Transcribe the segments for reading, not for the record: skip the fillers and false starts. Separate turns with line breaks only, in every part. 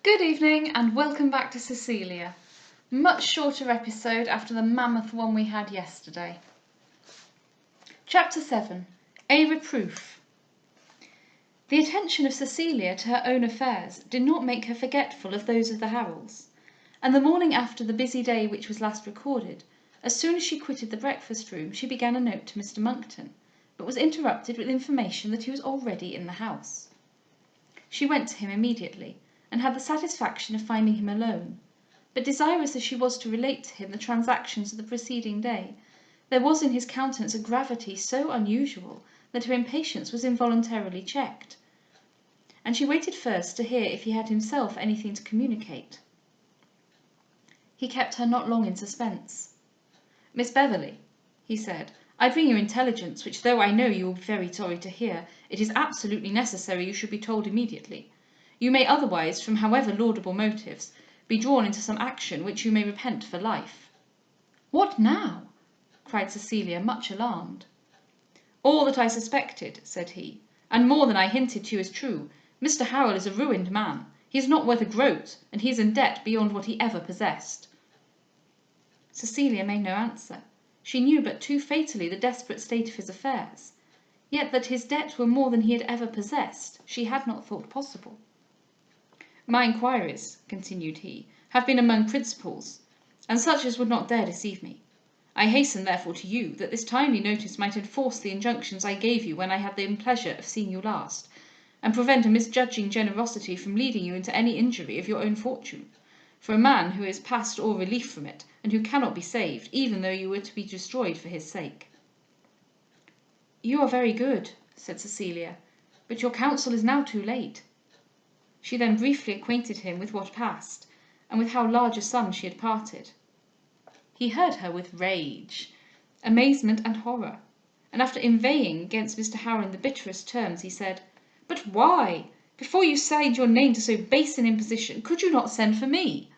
Good evening and welcome back to Cecilia. Much shorter episode after the mammoth one we had yesterday. Chapter 7. A Reproof. The attention of Cecilia to her own affairs did not make her forgetful of those of the Harrels, and the morning after the busy day which was last recorded, as soon as she quitted the breakfast room she began a note to Mr. Monckton, but was interrupted with information that he was already in the house. She went to him immediately, and had the satisfaction of finding him alone, but desirous as she was to relate to him the transactions of the preceding day, there was in his countenance a gravity so unusual that her impatience was involuntarily checked, and she waited first to hear if he had himself anything to communicate. He kept her not long in suspense. "Miss Beverley," he said, "I bring you intelligence which, though I know you will be very sorry to hear, it is absolutely necessary you should be told immediately. You may otherwise, from however laudable motives, be drawn into some action which you may repent for life." "What now?" cried Cecilia, much alarmed. "All that I suspected," said he, "and more than I hinted to you is true. Mr. Harrel is a ruined man. He is not worth a groat, and he is in debt beyond what he ever possessed." Cecilia made no answer. She knew but too fatally the desperate state of his affairs, yet that his debt were more than he had ever possessed she had not thought possible. "My inquiries," continued he, "have been among principals, and such as would not dare deceive me. I hasten therefore to you, that this timely notice might enforce the injunctions I gave you when I had the pleasure of seeing you last, and prevent a misjudging generosity from leading you into any injury of your own fortune, for a man who is past all relief from it, and who cannot be saved, even though you were to be destroyed for his sake." "You are very good," said Cecilia, "but your counsel is now too late." She then briefly acquainted him with what passed, and with how large a sum she had parted. He heard her with rage, amazement, and horror, and after inveighing against Mr. Harrel in the bitterest terms, he said, "But why, before you signed your name to so base an imposition, could you not send for me?"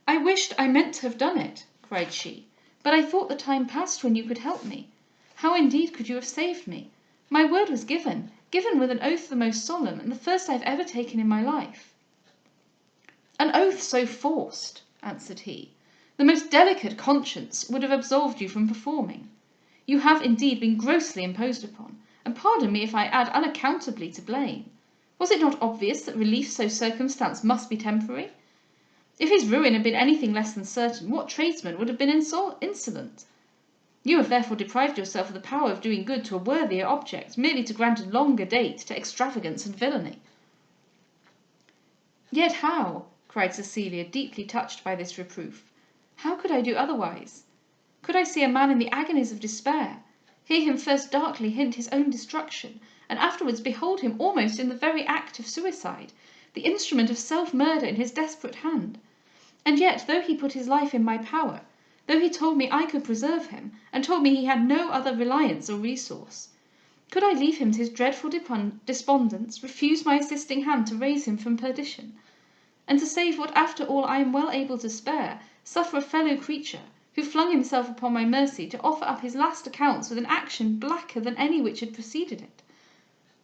"I meant to have done it," cried she, "but I thought the time past when you could help me. How indeed could you have saved me? My word was given with an oath the most solemn, and the first I have ever taken in my life." "An oath so forced," answered he, "the most delicate conscience would have absolved you from performing. You have indeed been grossly imposed upon, and pardon me if I add unaccountably to blame. Was it not obvious that relief so circumstanced must be temporary? If his ruin had been anything less than certain, what tradesman would have been insolent? You have therefore deprived yourself of the power of doing good to a worthier object, merely to grant a longer date to extravagance and villainy." "Yet how," cried Cecilia, deeply touched by this reproof, "how could I do otherwise? Could I see a man in the agonies of despair, hear him first darkly hint his own destruction, and afterwards behold him almost in the very act of suicide, the instrument of self-murder in his desperate hand, and yet, though he put his life in my power, though he told me I could preserve him, and told me he had no other reliance or resource, could I leave him to his dreadful despondence, refuse my assisting hand to raise him from perdition, and to save what after all I am well able to spare, suffer a fellow creature, who flung himself upon my mercy, to offer up his last accounts with an action blacker than any which had preceded it?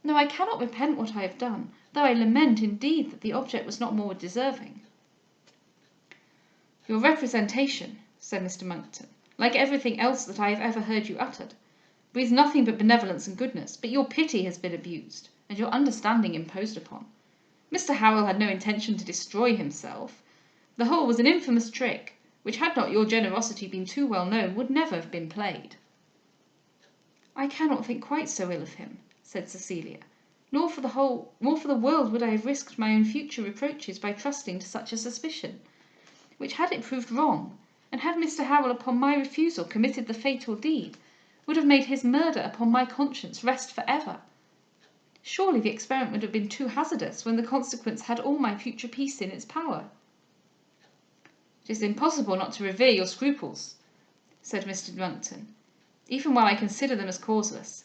No, I cannot repent what I have done, though I lament indeed that the object was not more deserving." "Your representation," said Mr. Monckton, "like everything else that I have ever heard you uttered, breathes nothing but benevolence and goodness, but your pity has been abused, and your understanding imposed upon. Mr. Harrel had no intention to destroy himself. The whole was an infamous trick, which, had not your generosity been too well known, would never have been played." "I cannot think quite so ill of him," said Cecilia, nor for the world would I have risked my own future reproaches by trusting to such a suspicion, which, had it proved wrong, and had Mr. Harrel upon my refusal committed the fatal deed, would have made his murder upon my conscience rest for ever. Surely the experiment would have been too hazardous when the consequence had all my future peace in its power." "It is impossible not to revere your scruples," said Mr. Monckton, "even while I consider them as causeless;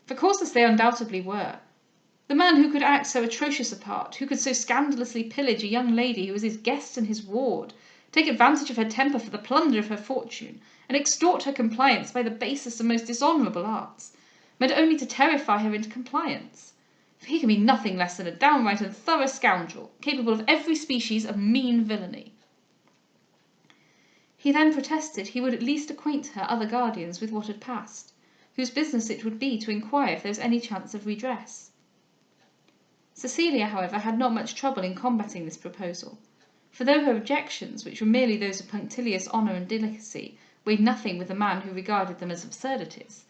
for causeless they undoubtedly were. The man who could act so atrocious a part, who could so scandalously pillage a young lady who was his guest and his ward, take advantage of her temper for the plunder of her fortune, and extort her compliance by the basest and most dishonourable arts, meant only to terrify her into compliance. for he can be nothing less than a downright and thorough scoundrel, capable of every species of mean villainy." He then protested he would at least acquaint her other guardians with what had passed, whose business it would be to inquire if there was any chance of redress. Cecilia, however, had not much trouble in combating this proposal, for though her objections, which were merely those of punctilious honour and delicacy, weighed nothing with a man who regarded them as absurdities,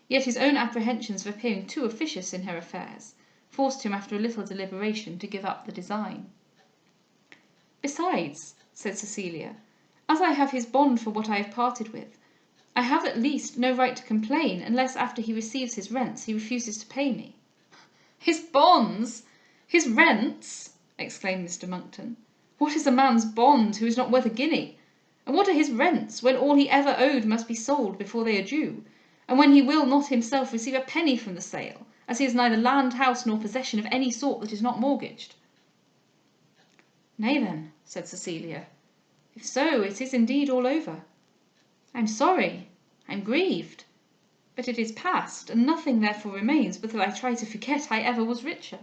yet his own apprehensions of appearing too officious in her affairs forced him after a little deliberation to give up the design. "Besides," said Cecilia, "as I have his bond for what I have parted with, I have at least no right to complain unless after he receives his rents he refuses to pay me." "His bonds! His rents!" exclaimed Mr Monckton. "What is a man's bond who is not worth a guinea? And what are his rents, when all he ever owed must be sold before they are due, and when he will not himself receive a penny from the sale, as he has neither land, house, nor possession of any sort that is not mortgaged?" "Nay then," said Cecilia, "if so, it is indeed all over. I am sorry, I am grieved, but it is past, and nothing therefore remains but that I try to forget I ever was richer."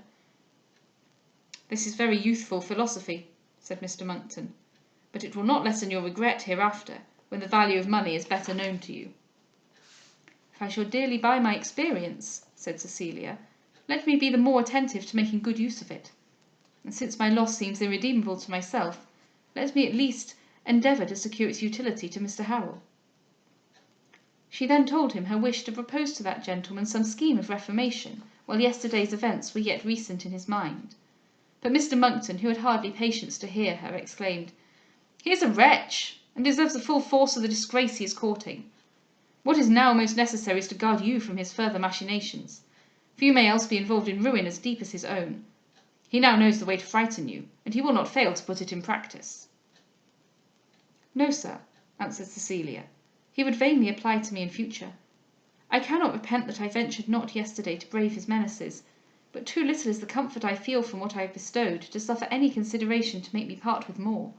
"This is very youthful philosophy," said Mr Monckton, "but it will not lessen your regret hereafter, when the value of money is better known to you." "If I shall dearly buy my experience," said Cecilia, "let me be the more attentive to making good use of it; and since my loss seems irredeemable to myself, let me at least endeavour to secure its utility to Mr Harrel." She then told him her wish to propose to that gentleman some scheme of reformation, while yesterday's events were yet recent in his mind. But Mr Monckton, who had hardly patience to hear her, exclaimed, "He is a wretch, and deserves the full force of the disgrace he is courting. What is now most necessary is to guard you from his further machinations, for you may else be involved in ruin as deep as his own. He now knows the way to frighten you, and he will not fail to put it in practice." "No, sir," answered Cecilia, "he would vainly apply to me in future. I cannot repent that I ventured not yesterday to brave his menaces, but too little is the comfort I feel from what I have bestowed to suffer any consideration to make me part with more."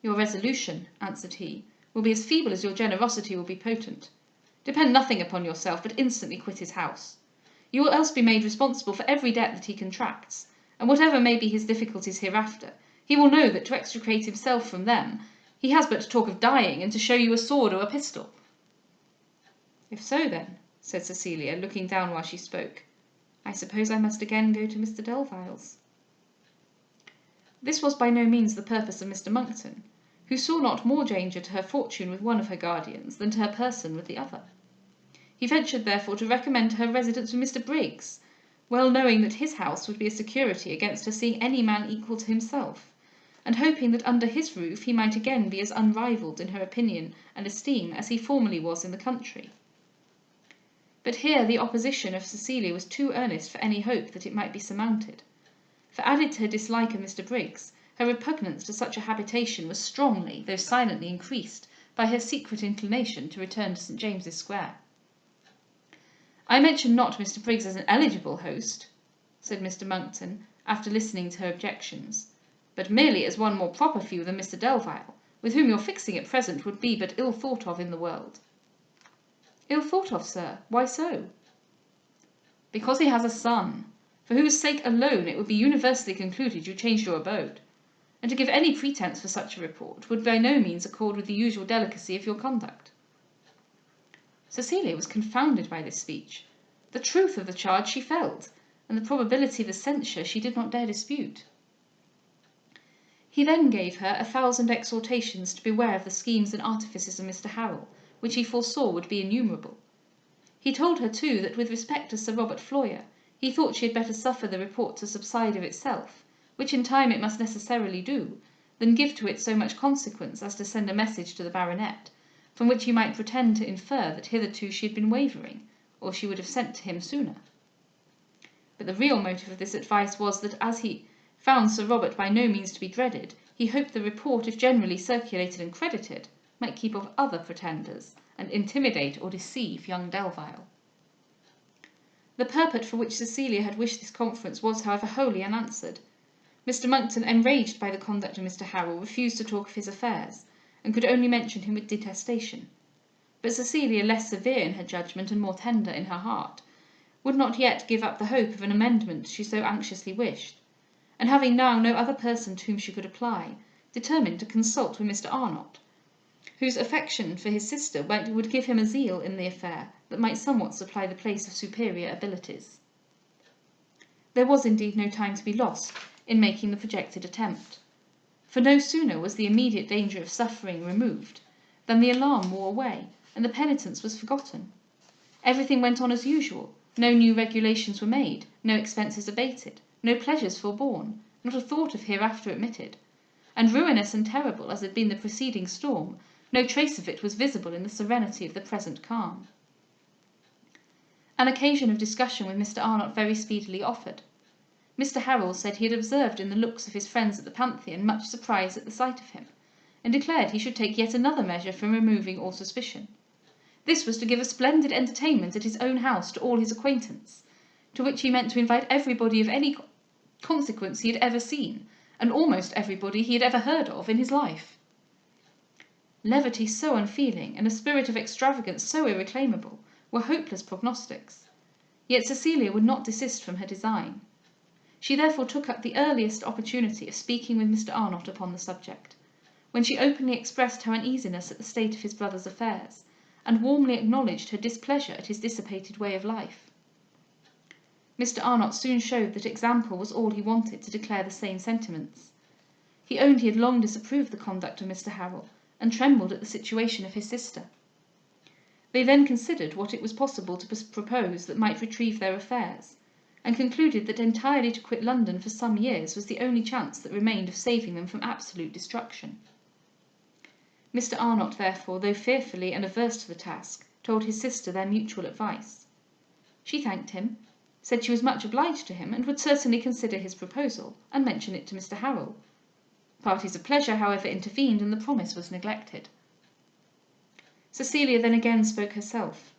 "Your resolution," answered he, "will be as feeble as your generosity will be potent. Depend nothing upon yourself, but instantly quit his house. You will else be made responsible for every debt that he contracts, and whatever may be his difficulties hereafter, he will know that to extricate himself from them he has but to talk of dying, and to show you a sword or a pistol." "If so, then," said Cecilia, looking down while she spoke, "I suppose I must again go to Mr Delvile's." This was by no means the purpose of Mr Monckton, who saw not more danger to her fortune with one of her guardians than to her person with the other. He ventured therefore to recommend her residence with Mr Briggs, well knowing that his house would be a security against her seeing any man equal to himself, and hoping that under his roof he might again be as unrivalled in her opinion and esteem as he formerly was in the country. But here the opposition of Cecilia was too earnest for any hope that it might be surmounted, for added to her dislike of Mr Briggs, her repugnance to such a habitation was strongly, though silently, increased by her secret inclination to return to St James's Square. "I mention not Mr Briggs as an eligible host," said Mr Monckton, after listening to her objections, "but merely as one more proper for you than Mr Delvile, with whom your fixing at present would be but ill thought of in the world." "Ill thought of, sir? Why so?" "Because he has a son, for whose sake alone it would be universally concluded you changed your abode, and to give any pretence for such a report would by no means accord with the usual delicacy of your conduct." Cecilia was confounded by this speech. The truth of the charge she felt, and the probability of the censure she did not dare dispute. He then gave her 1,000 exhortations to beware of the schemes and artifices of Mr Harrel, which he foresaw would be innumerable. He told her too that with respect to Sir Robert Floyer, he thought she had better suffer the report to subside of itself, which in time it must necessarily do, than give to it so much consequence as to send a message to the baronet, from which he might pretend to infer that hitherto she had been wavering, or she would have sent to him sooner. But the real motive of this advice was, that as he found Sir Robert by no means to be dreaded, he hoped the report, if generally circulated and credited, might keep off other pretenders, and intimidate or deceive young Delvile. The purport for which Cecilia had wished this conference was, however, wholly unanswered. Mr Monckton, enraged by the conduct of Mr Harrel, refused to talk of his affairs, and could only mention him with detestation. But Cecilia, less severe in her judgment and more tender in her heart, would not yet give up the hope of an amendment she so anxiously wished, and having now no other person to whom she could apply, determined to consult with Mr. Arnott, whose affection for his sister would give him a zeal in the affair that might somewhat supply the place of superior abilities. There was indeed no time to be lost in making the projected attempt, for no sooner was the immediate danger of suffering removed than the alarm wore away and the penitence was forgotten. Everything went on as usual, no new regulations were made, no expenses abated, no pleasures forborne, not a thought of hereafter admitted, and ruinous and terrible as had been the preceding storm, no trace of it was visible in the serenity of the present calm. An occasion of discussion with Mr. Arnott very speedily offered. Mr. Harrel said he had observed in the looks of his friends at the Pantheon much surprise at the sight of him, and declared he should take yet another measure for removing all suspicion. This was to give a splendid entertainment at his own house to all his acquaintance, to which he meant to invite everybody of any consequence he had ever seen, and almost everybody he had ever heard of in his life. Levity so unfeeling, and a spirit of extravagance so irreclaimable, were hopeless prognostics. Yet Cecilia would not desist from her design. She therefore took up the earliest opportunity of speaking with Mr. Arnott upon the subject, when she openly expressed her uneasiness at the state of his brother's affairs, and warmly acknowledged her displeasure at his dissipated way of life. Mr. Arnott soon showed that example was all he wanted to declare the same sentiments. He owned he had long disapproved the conduct of Mr. Harrel, and trembled at the situation of his sister. They then considered what it was possible to propose that might retrieve their affairs, and concluded that entirely to quit London for some years was the only chance that remained of saving them from absolute destruction. Mr. Arnott, therefore, though fearfully and averse to the task, told his sister their mutual advice. She thanked him, said she was much obliged to him, and would certainly consider his proposal, and mention it to Mr. Harrel. Parties of pleasure, however, intervened, and the promise was neglected. Cecilia then again spoke herself.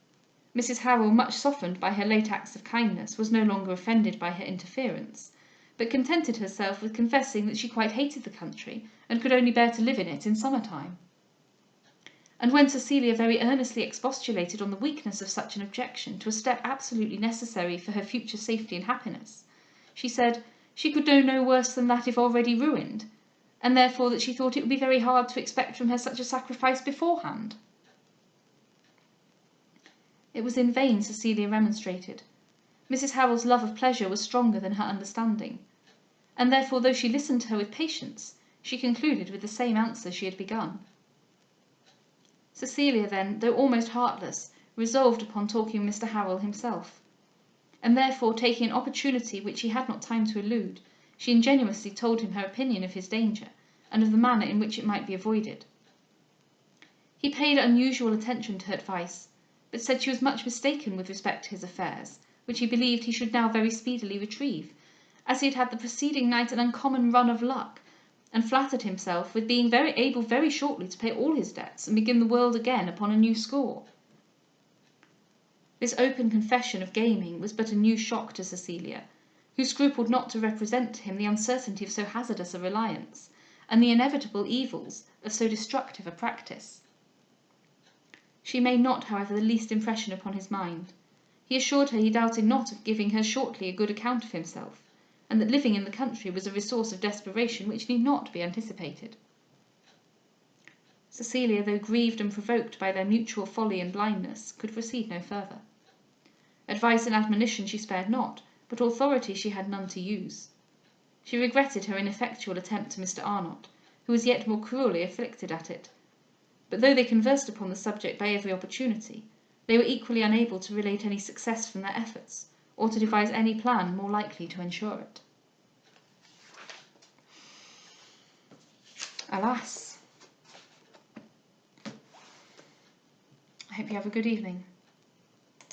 Mrs. Harrel, much softened by her late acts of kindness, was no longer offended by her interference, but contented herself with confessing that she quite hated the country, and could only bear to live in it in summer-time. And when Cecilia very earnestly expostulated on the weakness of such an objection to a step absolutely necessary for her future safety and happiness, she said she could know no worse than that if already ruined, and therefore that she thought it would be very hard to expect from her such a sacrifice beforehand. It was in vain Cecilia remonstrated. Mrs. Harrel's love of pleasure was stronger than her understanding, and therefore, though she listened to her with patience, she concluded with the same answer she had begun. Cecilia then, though almost heartless, resolved upon talking with Mr. Harrel himself, and therefore, taking an opportunity which he had not time to elude, she ingenuously told him her opinion of his danger, and of the manner in which it might be avoided. He paid unusual attention to her advice, but said she was much mistaken with respect to his affairs, which he believed he should now very speedily retrieve, as he had had the preceding night an uncommon run of luck, and flattered himself with being able very shortly to pay all his debts and begin the world again upon a new score. This open confession of gaming was but a new shock to Cecilia, who scrupled not to represent to him the uncertainty of so hazardous a reliance, and the inevitable evils of so destructive a practice. She made not, however, the least impression upon his mind. He assured her he doubted not of giving her shortly a good account of himself, and that living in the country was a resource of desperation which need not be anticipated. Cecilia, though grieved and provoked by their mutual folly and blindness, could proceed no further. Advice and admonition she spared not, but authority she had none to use. She regretted her ineffectual attempt to Mr. Arnott, who was yet more cruelly afflicted at it, but though they conversed upon the subject by every opportunity, they were equally unable to relate any success from their efforts, or to devise any plan more likely to ensure it. Alas! I hope you have a good evening.